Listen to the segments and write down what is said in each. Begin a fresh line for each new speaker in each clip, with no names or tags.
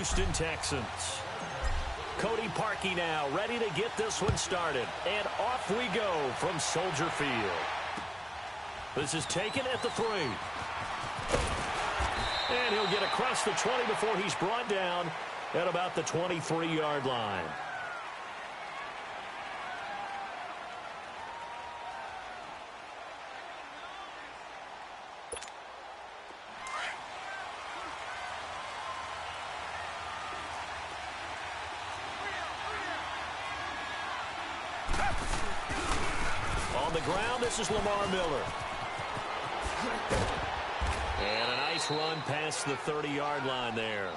Houston Texans. Cody Parkey now ready to get this one started. And off we go from Soldier Field. This is taken at the 3. And he'll get across the 20 before he's brought down at about the 23-yard line. On the ground, this is Lamar Miller. And a nice run past the 30-yard line there.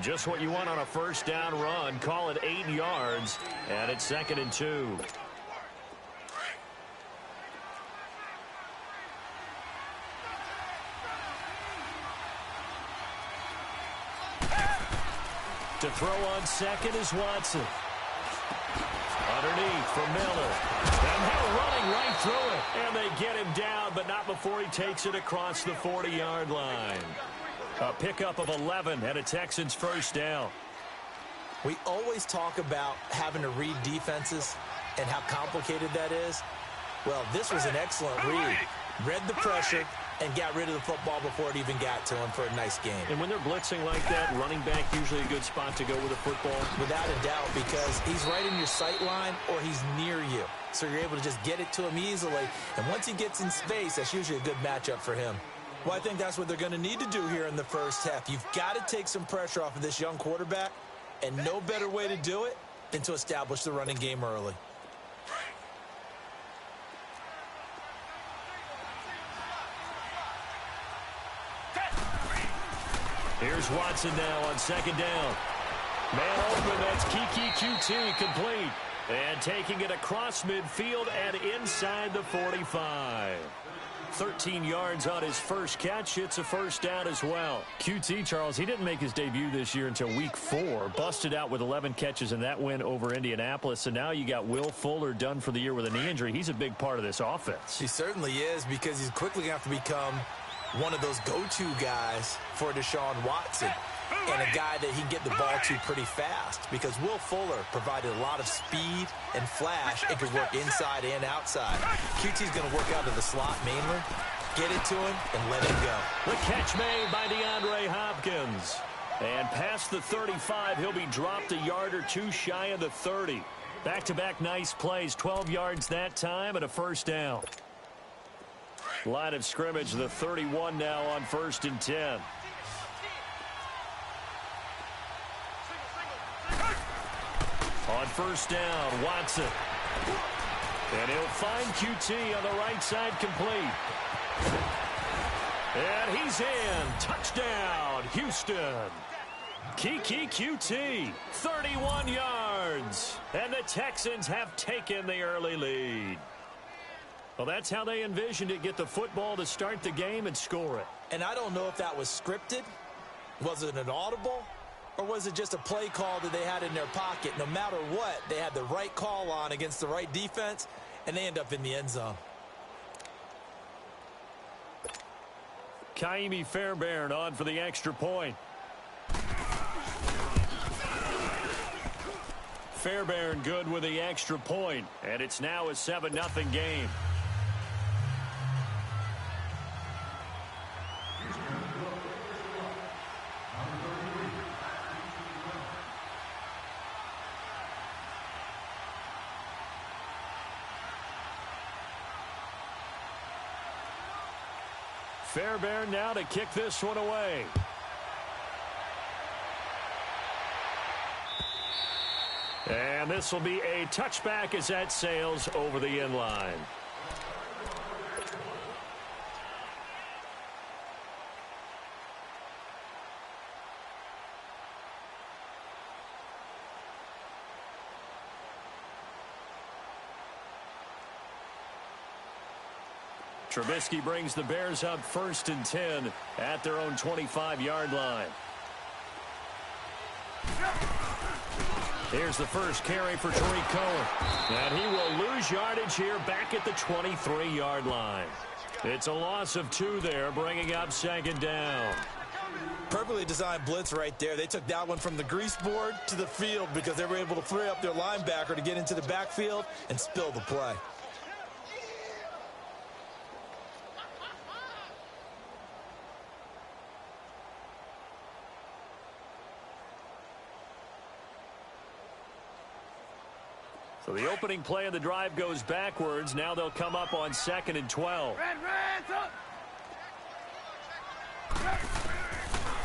Just what you want on a first down run. Call it 8 yards, and it's 2nd and 2. To throw on second is Watson. Underneath for Miller. And they're running right through it. And they get him down, but not before he takes it across the 40-yard line. A pickup of 11 and a Texans first down.
We always talk about having to read defenses and how complicated that is. Well, this was an excellent read. Read the pressure and got rid of the football before it even got to him for a nice game.
And when they're blitzing like that, running back usually a good spot to go with the football?
Without a doubt, because he's right in your sight line or he's near you. So you're able to just get it to him easily. And once he gets in space, that's usually a good matchup for him. Well, I think that's what they're going to need to do here in the first half. You've got to take some pressure off of this young quarterback, and no better way to do it than to establish the running game early.
Here's Watson now on second down. Man open, that's Kiki QT complete. And taking it across midfield and inside the 45. 13 yards on his first catch. It's a first down as well. QT, Charles, he didn't make his debut this year until week 4. Busted out with 11 catches in that win over Indianapolis. And now you got Will Fuller done for the year with a knee injury. He's a big part of this offense.
He certainly is, because he's quickly going to have to become one of those go-to guys for Deshaun Watson, and a guy that he can get the ball to pretty fast, because Will Fuller provided a lot of speed and flash. It could work inside and outside. QT's going to work out of the slot mainly, get it to him, and let him go.
The catch made by DeAndre Hopkins. And past the 35, he'll be dropped a yard or two shy of the 30. Back-to-back nice plays, 12 yards that time, and a first down. Line of scrimmage, the 31 now on 1st and 10. On first down, Watson. And he'll find QT on the right side, complete. And he's in. Touchdown, Houston. Kiki QT, 31 yards. And the Texans have taken the early lead. Well, that's how they envisioned it. Get the football to start the game and score it.
And I don't know if that was scripted. Was it an audible? Or was it just a play call that they had in their pocket? No matter what, they had the right call on against the right defense, and they end up in the end zone.
Kaimi Fairbairn on for the extra point. Fairbairn good with the extra point, and it's now a 7-0 game. Fairbairn now to kick this one away. And this will be a touchback as that sails over the end line. Trubisky brings the Bears up 1st and 10 at their own 25-yard line. Here's the first carry for Tariq Cohen. And he will lose yardage here back at the 23-yard line. It's a loss of 2 there, bringing up 2nd down.
Perfectly designed blitz right there. They took that one from the grease board to the field because they were able to free up their linebacker to get into the backfield and spill the play.
So the opening play of the drive goes backwards. Now they'll come up on 2nd and 12.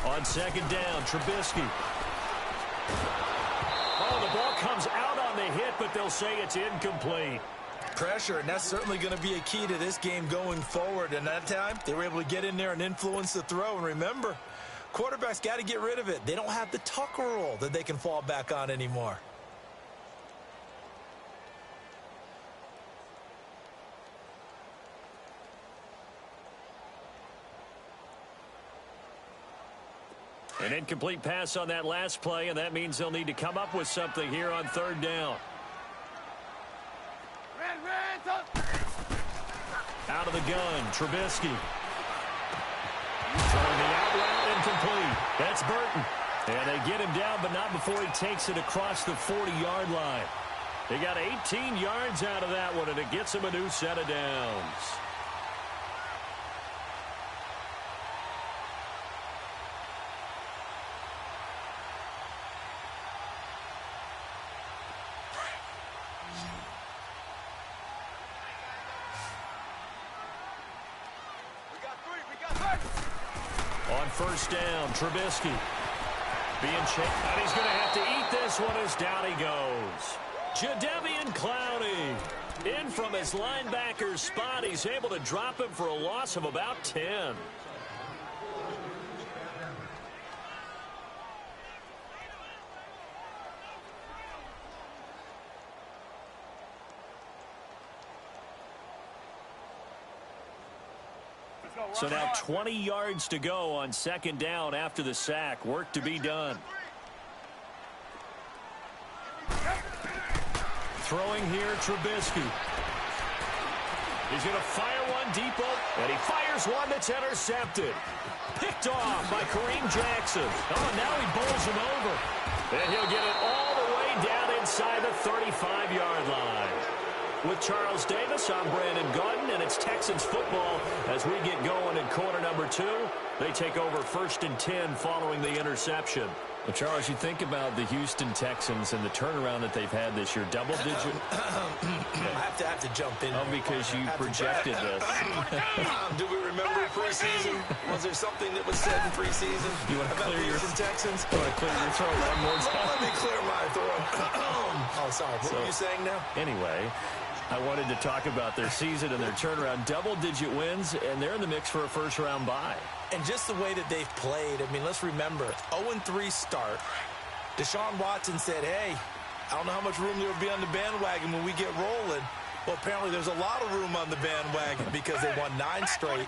On 2nd down, Trubisky. Oh, the ball comes out on the hit, but they'll say it's incomplete.
Pressure, and that's certainly going to be a key to this game going forward. And that time, they were able to get in there and influence the throw. And remember, quarterbacks got to get rid of it. They don't have the Tucker rule that they can fall back on anymore.
An incomplete pass on that last play, and that means they'll need to come up with something here on 3rd down. Out of the gun, Trubisky. Throwing the out route, incomplete. That's Burton. And they get him down, but not before he takes it across the 40-yard line. They got 18 yards out of that one, and it gets him a new set of downs. On 1st down, Trubisky being chased, and he's going to have to eat this one as down he goes. Jadeveon Clowney in from his linebacker spot. He's able to drop him for a loss of about 10. So now 20 yards to go on 2nd down after the sack. Work to be done. Throwing here, Trubisky. He's going to fire one deep, and he fires one that's intercepted. Picked off by Kareem Jackson. Oh, now he bowls him over. And he'll get it all the way down inside the 35-yard line. With Charles Davis, I'm Brandon Gaudin, and it's Texans football as we get going in quarter number 2. They take over 1st and 10 following the interception.
Well, Charles, you think about the Houston Texans and the turnaround that they've had this year, double-digit.
I have to jump in.
Oh, because you projected this.
Do we remember preseason? Was there something that was said in preseason?
You want to clear your
Texans?
You want to clear your throat one more time?
Let me clear my throat. Oh, sorry. What were you saying now?
Anyway, I wanted to talk about their season and their turnaround. Double-digit wins, and they're in the mix for a first-round bye.
And just the way that they've played, I mean, let's remember, 0-3 start. Deshaun Watson said, hey, I don't know how much room there will be on the bandwagon when we get rolling. Well, apparently there's a lot of room on the bandwagon because they won 9 straight,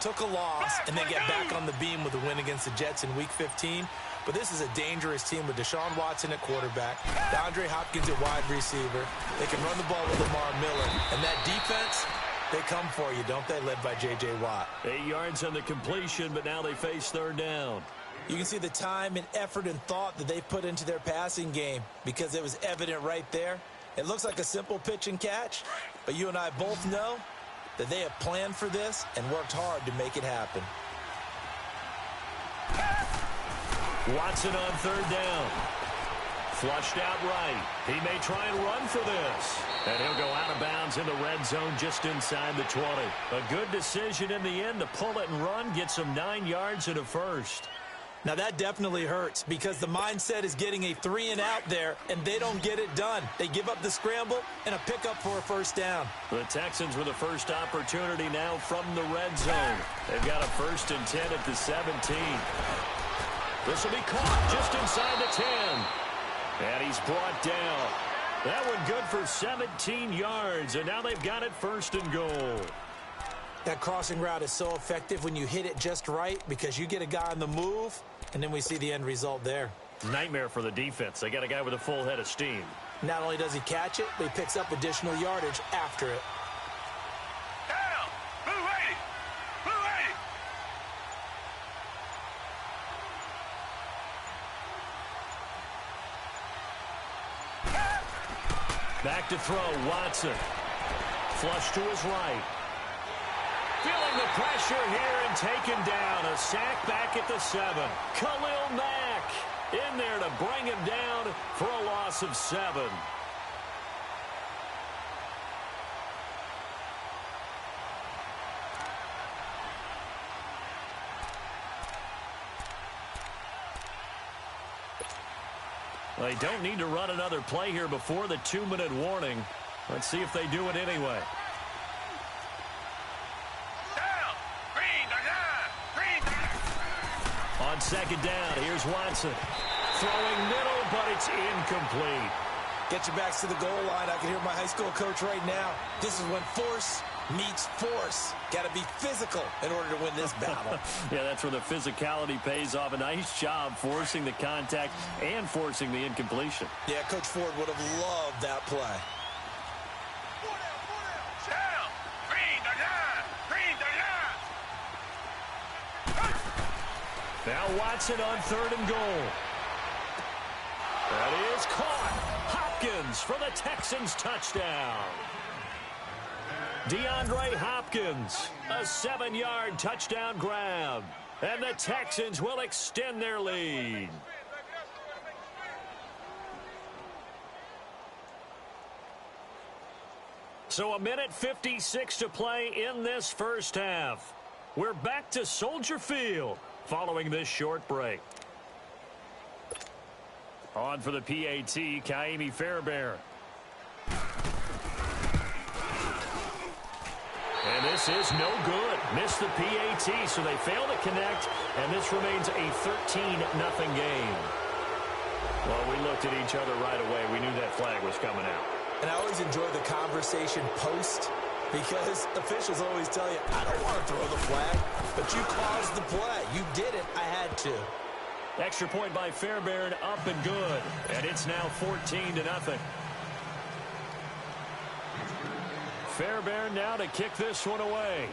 took a loss, and then get back on the beam with a win against the Jets in Week 15. But this is a dangerous team with Deshaun Watson at quarterback, DeAndre Hopkins at wide receiver. They can run the ball with Lamar Miller. And that defense, they come for you, don't they, led by J.J. Watt.
8 yards on the completion, but now they face 3rd down.
You can see the time and effort and thought that they put into their passing game because it was evident right there. It looks like a simple pitch and catch, but you and I both know that they have planned for this and worked hard to make it happen.
Watson on 3rd down. Flushed out right. He may try and run for this. And he'll go out of bounds in the red zone just inside the 20. A good decision in the end to pull it and run, get some 9 yards and a first.
Now that definitely hurts because the mindset is getting a 3-and-out there, and they don't get it done. They give up the scramble and a pickup for a first down.
The Texans with the first opportunity now from the red zone. They've got a 1st and 10 at the 17. This will be caught just inside the 10. And he's brought down. That one good for 17 yards, and now they've got it 1st and goal.
That crossing route is so effective when you hit it just right because you get a guy on the move, and then we see the end result there.
Nightmare for the defense. They got a guy with a full head of steam.
Not only does he catch it, but he picks up additional yardage after it.
Back to throw, Watson. Flush to his right. Feeling the pressure here and taken down. A sack back at the 7. Khalil Mack in there to bring him down for a loss of 7. They don't need to run another play here before the 2-minute warning. Let's see if they do it anyway. On second down, here's Watson. Throwing middle, but it's incomplete.
Get your backs to the goal line. I can hear my high school coach right now. This is when force meets force. Got to be physical in order to win this battle.
Yeah, that's where the physicality pays off. A nice job forcing the contact and forcing the incompletion.
Yeah, Coach Ford would have loved that play.
Now Watson on 3rd and goal. That is caught. Hopkins for the Texans touchdown. DeAndre Hopkins, a 7-yard touchdown grab. And the Texans will extend their lead. So 1:56 to play in this first half. We're back to Soldier Field following this short break. On for the PAT, Kaimi Fairbairn. And this is no good. Missed the PAT, so they fail to connect, and this remains a 13-0 game. Well, we looked at each other right away. We knew that flag was coming out.
And I always enjoy the conversation post, because officials always tell you, I don't want to throw the flag, but you caused the play. You did it. I had to.
Extra point by Fairbairn, up and good. And it's now 14-0. Fairbairn now to kick this one away.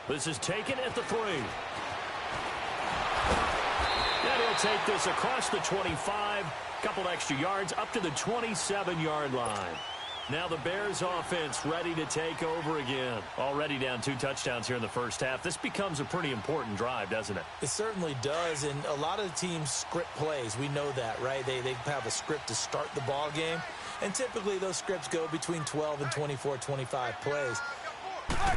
This is taken at the 3. And he'll take this across the 25. Couple extra yards up to the 27-yard line. Now the Bears offense ready to take over again. Already down 2 touchdowns here in the first half. This becomes a pretty important drive, doesn't it?
It certainly does, and a lot of the teams script plays. We know that, right? They have a script to start the ball game, and typically those scripts go between 12 and 24, 25 plays.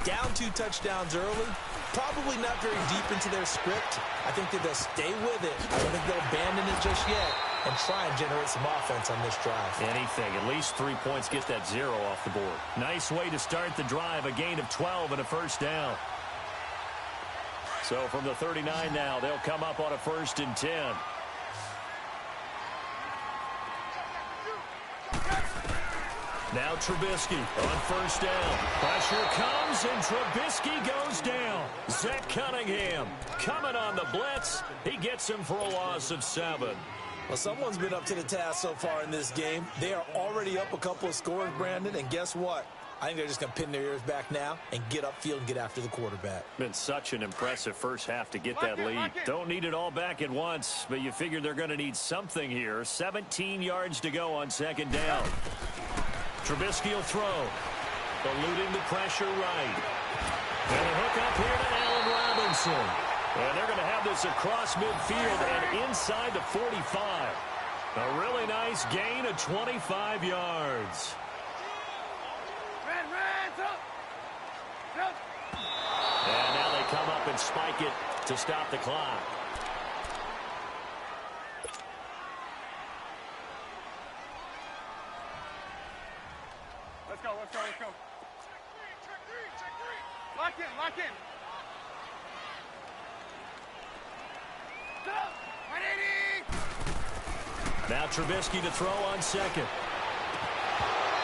Down 2 touchdowns early, probably not very deep into their script. I think that they'll stay with it. I don't think they'll abandon it just yet and try and generate some offense on this drive.
Anything. At least 3 points, get that 0 off the board. Nice way to start the drive. A gain of 12 and a first down. So from the 39 now, they'll come up on a 1st and 10. Now Trubisky on 1st down. Pressure comes, and Trubisky goes down. Zach Cunningham coming on the blitz. He gets him for a loss of 7.
Well, someone's been up to the task so far in this game. They are already up a couple of scores, Brandon, and guess what? I think they're just going to pin their ears back now and get upfield and get after the quarterback.
Been such an impressive first half to get that lead. Don't need it all back at once, but you figure they're going to need something here. 17 yards to go on 2nd down. Trubisky will throw. Eluding the pressure right. And a hook up here to Allen Robinson. And they're going to have this across midfield and inside the 45. A really nice gain of 25 yards. And now they come up and spike it to stop the clock.
Let's go. Lock in.
Now Trubisky to throw on 2nd.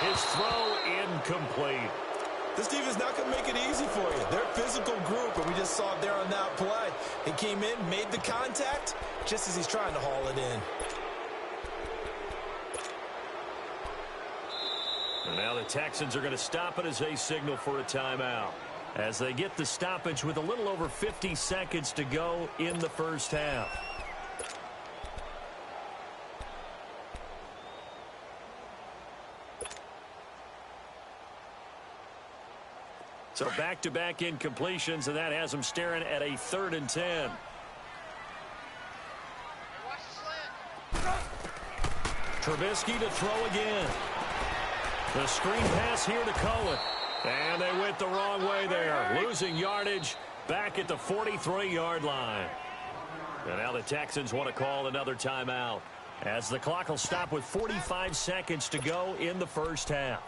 His throw incomplete.
This defense is not going to make it easy for you. They're a physical group, and we just saw it there on that play. He came in, made the contact, just as he's trying to haul it in.
And now the Texans are going to stop it as they signal for a timeout. As they get the stoppage with a little over 50 seconds to go in the first half. So back-to-back incompletions, and that has them staring at a 3rd and 10. Trubisky to throw again. The screen pass here to Cohen. And they went the wrong way there, losing yardage back at the 43-yard line. And now the Texans want to call another timeout, as the clock will stop with 45 seconds to go in the first half.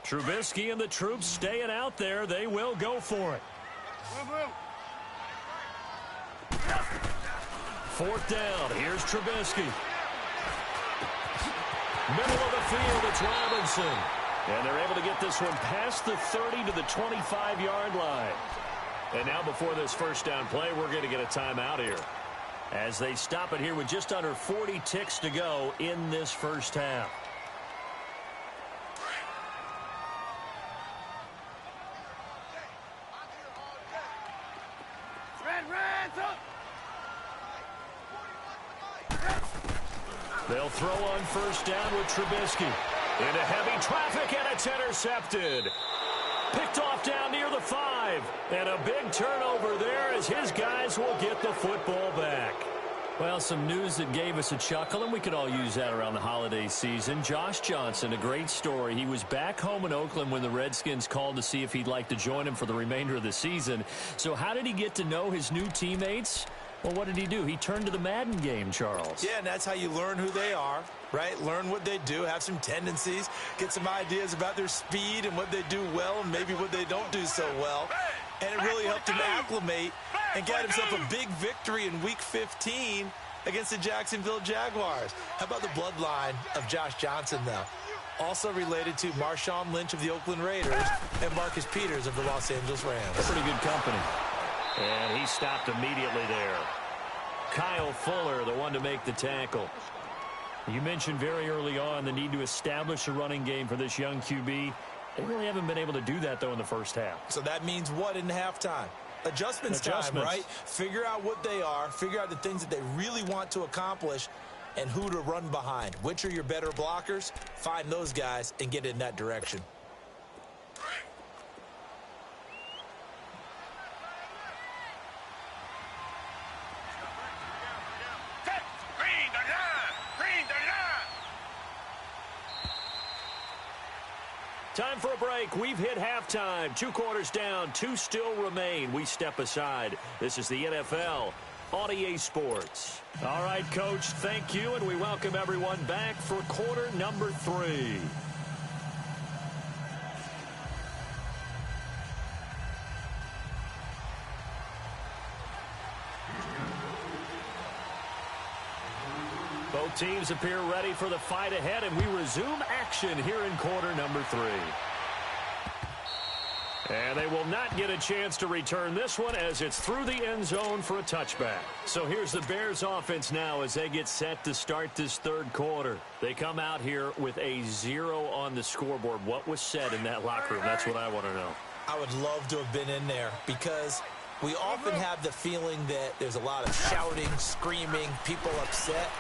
Trubisky and the troops staying out there. They will go for it. 4th down. Here's Trubisky. Middle of the field, it's Robinson. And they're able to get this one past the 30 to the 25-yard line. And now before this first down play, we're going to get a timeout here, as they stop it here with just under 40 ticks to go in this first half. They'll throw on first down with Trubisky. Into heavy traffic, and it's intercepted. Picked off down near the 5. And a big turnover there, as his guys will get the football back. Well, some news that gave us a chuckle, and we could all use that around the holiday season. Josh Johnson, a great story. He was back home in Oakland when the Redskins called to see if he'd like to join him for the remainder of the season. So how did he get to know his new teammates? Well, what did he do? He turned to the Madden game, Charles.
Yeah, and that's how you learn who they are, right? Learn what they do, have some tendencies, get some ideas about their speed and what they do well and maybe what they don't do so well. And it really helped him acclimate and get himself a big victory in Week 15 against the Jacksonville Jaguars. How about the bloodline of Josh Johnson, though? Also related to Marshawn Lynch of the Oakland Raiders and Marcus Peters of the Los Angeles Rams.
Pretty good company. And he stopped immediately there. Kyle Fuller, the one to make the tackle. You mentioned very early on the need to establish a running game for this young QB. They really haven't been able to do that, though, in the first half.
So that means what in halftime? Adjustments time, right? Figure out what they are, figure out the things that they really want to accomplish, and who to run behind. Which are your better blockers? Find those guys and get in that direction.
Time for a break. We've hit halftime. 2 quarters down. 2 still remain. We step aside. This is the NFL on EA Sports. All right, Coach, thank you, and we welcome everyone back for quarter number 3. Both teams appear ready for the fight ahead, and we resume action here in quarter number 3. And they will not get a chance to return this one, as it's through the end zone for a touchback. So here's the Bears offense now as they get set to start this third quarter. They come out here with a 0 on the scoreboard. What was said in that locker room? That's what I want to know. I would love to have been in there, because we often have the feeling that there's a lot of shouting, screaming, people upset.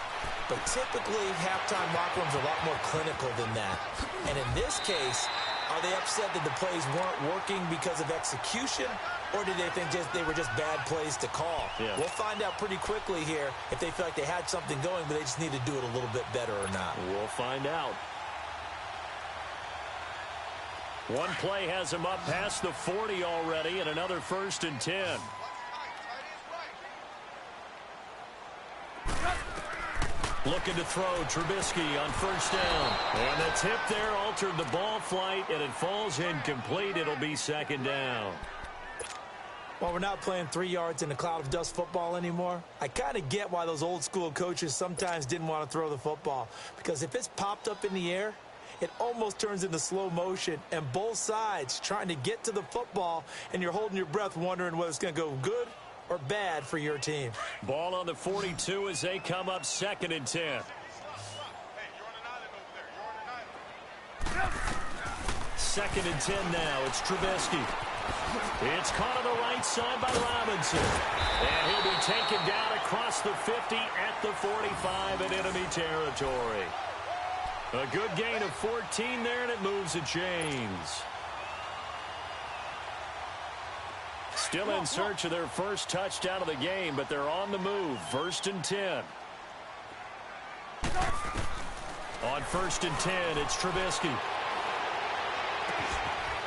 But typically, halftime locker rooms are a lot more clinical than that. And in this case, are they upset that the plays weren't working because of execution, or did they think they were just bad plays to call? Yeah. We'll find out pretty quickly here if they feel like they had something going, but they just need to do it a little bit better or not. We'll find out. One play has them up past the 40 already, and another 1st and 10. Looking to throw, Trubisky on first down. And the tip there altered the ball flight, and it falls incomplete. It'll be 2nd down. Well, we're not playing 3 yards in a cloud of dust football anymore. I kind of get why those old school coaches sometimes didn't want to throw the football, because if it's popped up in the air, it almost turns into slow motion, and both sides trying to get to the football, and you're holding your breath wondering whether it's going to go good or bad for your team. Ball on the 42 as they come up 2nd and 10. 2nd and 10 now. It's Trubisky. It's caught on the right side by Robinson. And he'll be taken down across the 50 at the 45 in enemy territory. A good gain of 14 there, and it moves the chains. Still in search of their first touchdown of the game, but they're on the move. 1st and 10. On 1st and 10, it's Trubisky.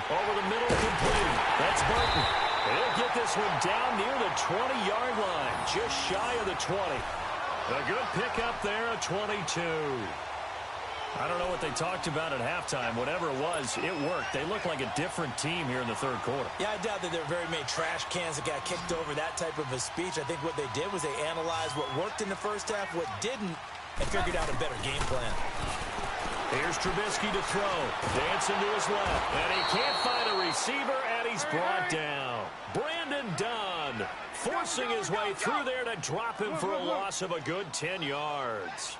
Over the middle, complete. That's Burton. He'll get this one down near the 20-yard line, just shy of the 20. A good pickup there, a 22. I don't know what they talked about at halftime. Whatever it was, it worked. They look like a different team here in the 3rd quarter. Yeah, I doubt that there are very many trash cans that got kicked over, that type of a speech. I think what they did was they analyzed what worked in the first half, what didn't, and figured out a better game plan. Here's Trubisky to throw. Dancing to his left. And he can't find a receiver, and he's brought down. Brandon Dunn forcing his way through there to drop him for a loss of a good 10 yards.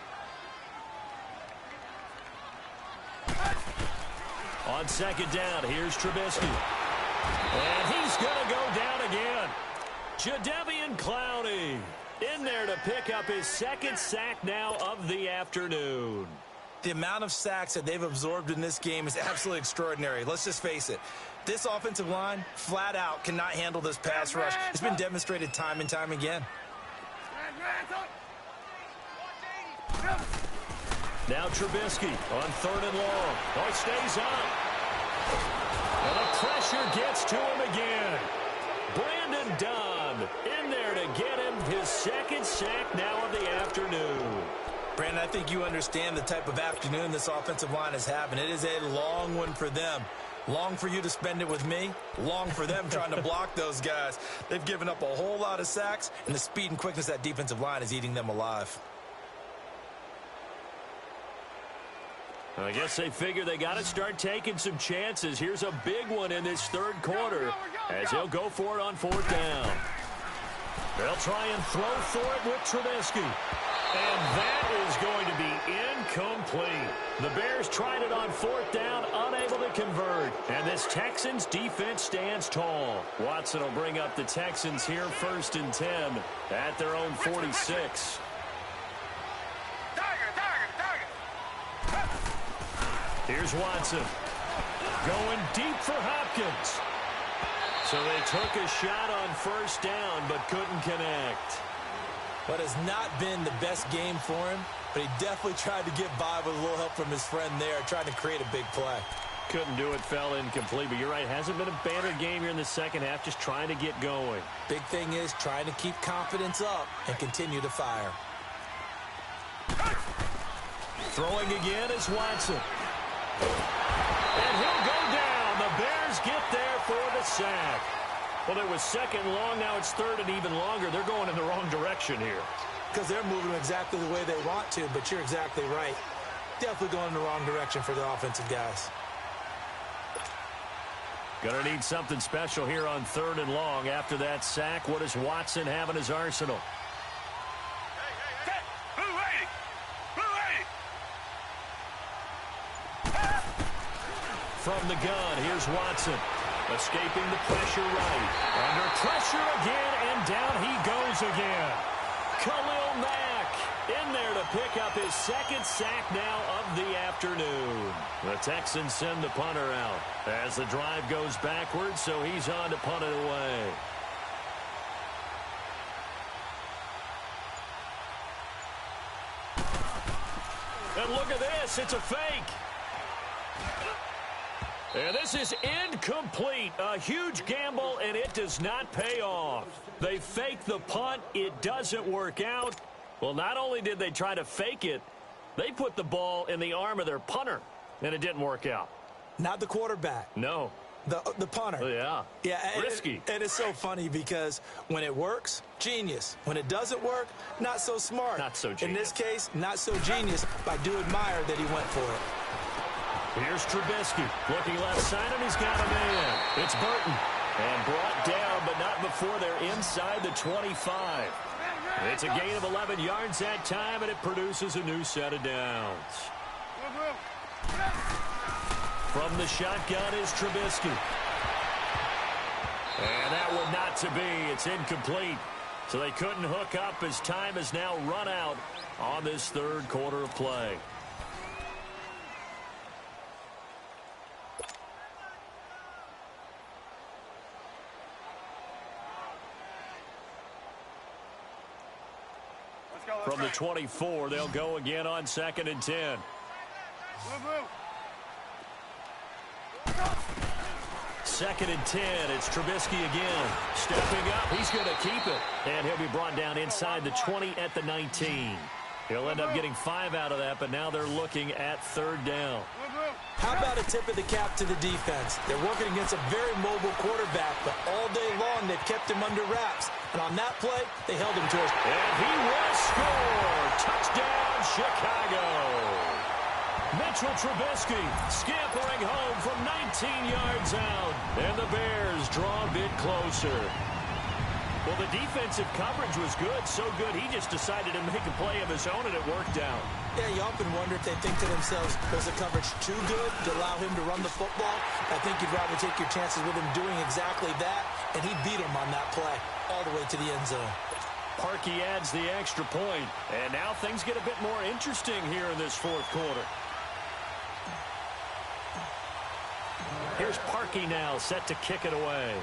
On 2nd down, here's Trubisky. And he's going to go down again. Jadeveon Clowney in there to pick up his 2nd sack now of the afternoon. The amount of sacks that they've absorbed in this game is absolutely extraordinary. Let's just face it. This offensive line, flat out, cannot handle this pass rush. It's been demonstrated time and time again. Now Trubisky on 3rd and long. Oh, he stays up. And the pressure gets to him again. Brandon Dunn in there to get him his 2nd sack now of the afternoon. Brandon, I think you understand the type of afternoon this offensive line is having. It is a long one for them. Long for you to spend it with me. Long for them trying to block those guys. They've given up a whole lot of sacks, and the speed and quickness of that defensive line is eating them alive. I guess they figure they got to start taking some chances. Here's a big one in this 3rd quarter as he'll go for it on 4th down. They'll try and throw for it with Trubisky. And that is going to be incomplete. The Bears tried it on 4th down, unable to convert. And this Texans defense stands tall. Watson will bring up the Texans here 1st and 10 at their own 46. Here's Watson going deep for Hopkins. So they took a shot on 1st down but couldn't connect. What has not been the best game for him, but he definitely tried to get by with a little help from his friend there, trying to create a big play. Couldn't do it, fell incomplete, but you're right, hasn't been a banner game here in the 2nd half, just trying to get going. Big thing is trying to keep confidence up and continue to fire. Throwing again is Watson. And he'll go down. The Bears get there for the sack. Well, it was 2nd long. Now it's 3rd and even longer. They're going in the wrong direction here. Because they're moving exactly the way they want to, but you're exactly right. Definitely going in the wrong direction for the offensive guys. Going to need something special here on 3rd and long. After that sack, what does Watson have in his arsenal? From the gun, here's Watson. Escaping the pressure right. Under pressure again, and down he goes again. Khalil Mack in there to pick up his 2nd sack now of the afternoon. The Texans send the punter out as the drive goes backwards, so he's on to punt it away. And look at this, it's a fake. And this is incomplete. A huge gamble, and it does not pay off. They fake the punt. It doesn't work out. Well, not only did they try to fake it, they put the ball in the arm of their punter, and it didn't work out. Not the quarterback. No. The punter. Oh, yeah. Yeah. Risky. And it's so funny because when it works, genius. When it doesn't work, not so smart. Not so genius. In this case, not so genius, but I do admire that he went for it. Here's Trubisky, looking left side, and he's got a man. It's Burton, and brought down, but not before they're inside the 25. It's a gain of 11 yards that time, and it produces a new set of downs. From the shotgun is Trubisky. And that one not to be. It's incomplete. So they couldn't hook up as time has now run out on this third quarter of play. From the 24, they'll go again on 2nd and 10. Second and 10, it's Trubisky again. Stepping up, he's going to keep it. And he'll be brought down inside the 20 at the 19. He'll end up getting 5 out of that, but now they're looking at 3rd down.
How about a tip of the cap to the defense? They're working against a very mobile quarterback, but all day long they've kept him under wraps. And on that play, they held him to us.
And he will score. Touchdown, Chicago. Mitchell Trubisky scampering home from 19 yards out. And the Bears draw a bit closer. Well, the defensive coverage was good, so good he just decided to make a play of his own, and it worked out.
Yeah, you often wonder if they think to themselves, was the coverage too good to allow him to run the football? I think you'd rather take your chances with him doing exactly that, and he beat him on that play all the way to the end zone.
Parkey adds the extra point, and now things get a bit more interesting here in this 4th quarter. Here's Parkey now, set to kick it away.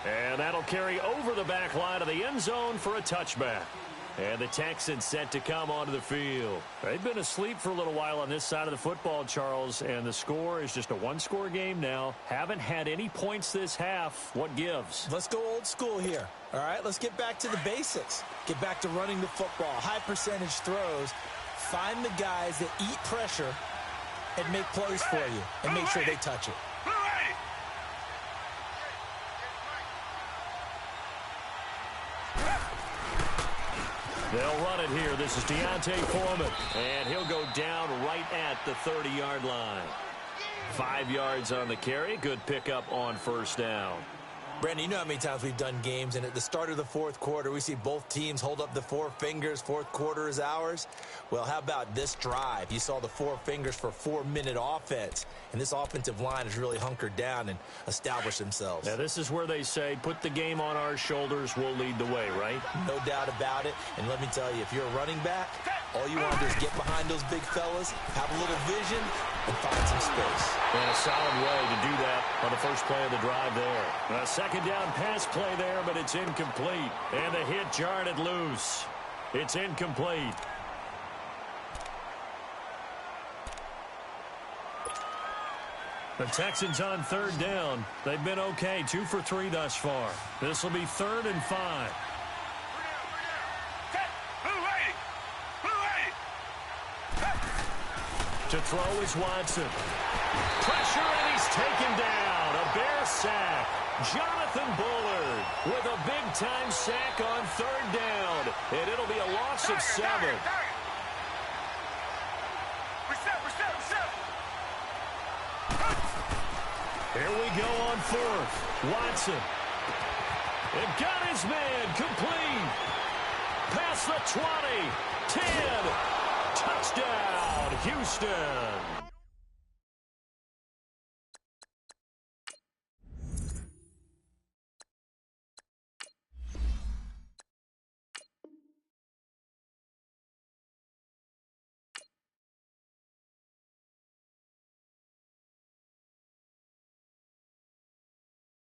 And that'll carry over the back line of the end zone for a touchback. And the Texans set to come onto the field. They've been asleep for a little while on this side of the football, Charles, and the score is just a one-score game now. Haven't had any points this half. What gives?
Let's go old school here. All right, let's get back to the basics. Get back to running the football, high percentage throws. Find the guys that eat pressure and make plays for you and make sure they touch it.
They'll run it here. This is Deontay Foreman, and he'll go down right at the 30-yard line. 5 yards on the carry. Good pickup on 1st down.
Brandon, you know how many times we've done games, and at the start of the 4th quarter, we see both teams hold up the 4 fingers. 4th quarter is ours. Well, how about this drive? You saw the 4 fingers for 4-minute offense, and this offensive line has really hunkered down and established themselves.
Now, this is where they say, put the game on our shoulders, we'll lead the way, right?
No doubt about it. And let me tell you, if you're a running back, all you want to do is get behind those big fellas, have a little vision, and find some space.
And a solid way to do that on the first play of the drive there. A 2nd down pass play there, but it's incomplete. And the hit jarred it loose. It's incomplete. The Texans on 3rd down. They've been okay, 2 for 3 thus far. This will be 3rd and 5. To throw is Watson. Pressure, and he's taken down. A Bear sack. Jonathan Bullard with a big-time sack on 3rd down. And it'll be a loss of 7. Here we go on 4th. Watson. And got his man complete. Past the 20. 10. Touchdown, Houston.